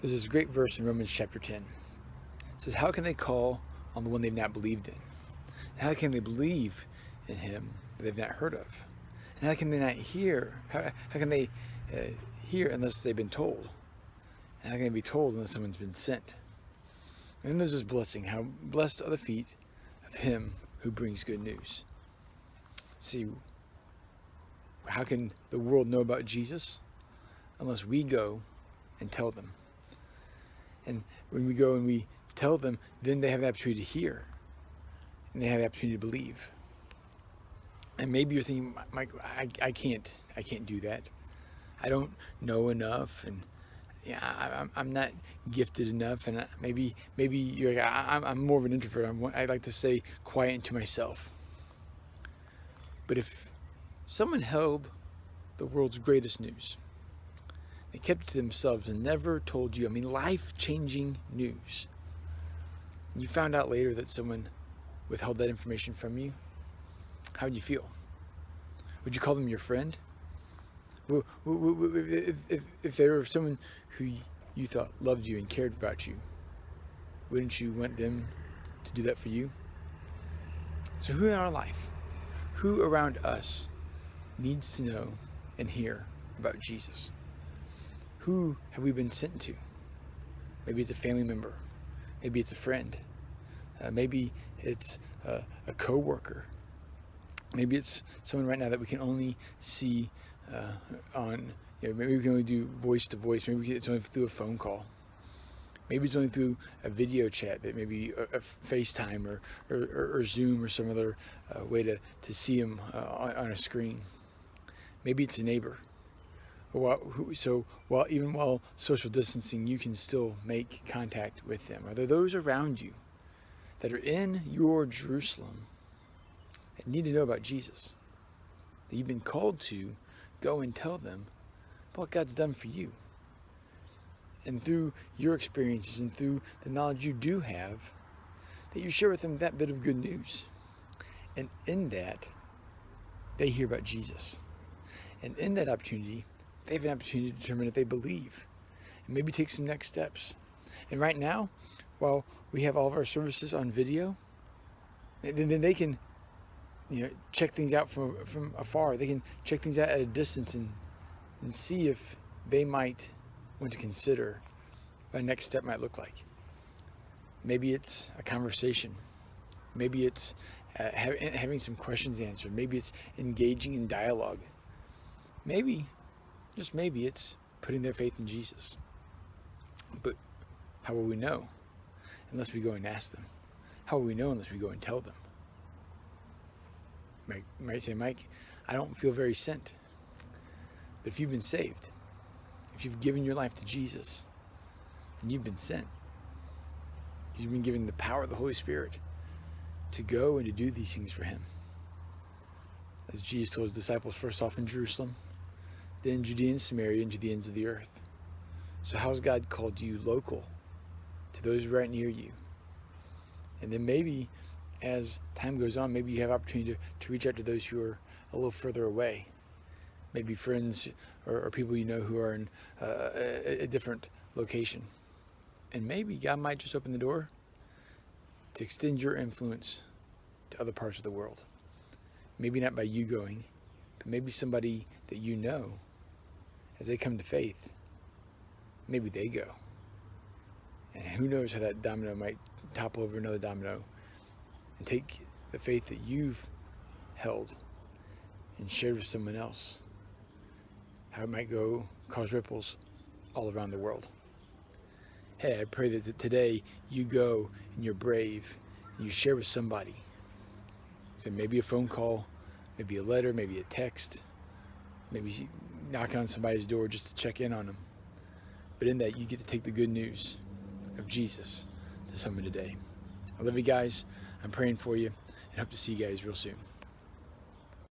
There's this great verse in Romans chapter 10. It says, how can they call on the one they've not believed in? And how can they believe in him that they've not heard of? And how can they not hear? How can they hear unless they've been told? And how can they be told unless someone's been sent? And then there's this blessing. How blessed are the feet of him who brings good news. See, how can the world know about Jesus unless we go and tell them? And when we go and we tell them, then they have the opportunity to hear, and they have the opportunity to believe. And maybe you're thinking, Mike, I can't do that. I don't know enough, and I'm not gifted enough, and maybe you're like, I'm more of an introvert. I like to stay quiet to myself. But if someone held the world's greatest news, they kept it to themselves and never told you, life-changing news, and you found out later that someone withheld that information from you, how would you feel? Would you call them your friend? If they were someone who you thought loved you and cared about you, wouldn't you want them to do that for you? So who in our life, who around us needs to know and hear about Jesus? Who have we been sent to? Maybe it's a family member. Maybe it's a friend. Maybe it's a coworker. Maybe it's someone right now that we can only see on, maybe we can only do voice to voice. Maybe it's only through a phone call. Maybe it's only through a video chat, that maybe a FaceTime or Zoom or some other way to see them on a screen. Maybe it's a neighbor. So while social distancing, you can still make contact with them. Are there those around you that are in your Jerusalem that need to know about Jesus? That you've been called to go and tell them what God's done for you. And through your experiences and through the knowledge you do have, that you share with them that bit of good news. And in that, they hear about Jesus. And in that opportunity, they have an opportunity to determine if they believe and maybe take some next steps. And right now, while we have all of our services on video, then they can check things out from afar. They can check things out at a distance and see if they might want to consider what a next step might look like. Maybe it's a conversation. Maybe it's having some questions answered. Maybe it's engaging in dialogue. Maybe, just maybe, it's putting their faith in Jesus. But how will we know unless we go and ask them? How will we know unless we go and tell them? You might say, Mike, I don't feel very sent. But if you've been saved, if you've given your life to Jesus, then you've been sent. You've been given the power of the Holy Spirit to go and to do these things for him. As Jesus told his disciples, first off in Jerusalem, then Judea and Samaria, and to the ends of the earth. So how has God called you local to those right near you? And then maybe as time goes on, maybe you have opportunity to reach out to those who are a little further away. Maybe friends or people you know who are in a different location. And maybe God might just open the door to extend your influence to other parts of the world. Maybe not by you going, but maybe somebody that you know, as they come to faith, maybe they go. And who knows how that domino might topple over another domino and take the faith that you've held and shared with someone else. How it might go cause ripples all around the world. Hey, I pray that today you go and you're brave and you share with somebody. So maybe a phone call, maybe a letter, maybe a text, maybe knock on somebody's door just to check in on them. But in that, you get to take the good news of Jesus to someone today. I love you guys. I'm praying for you and hope to see you guys real soon.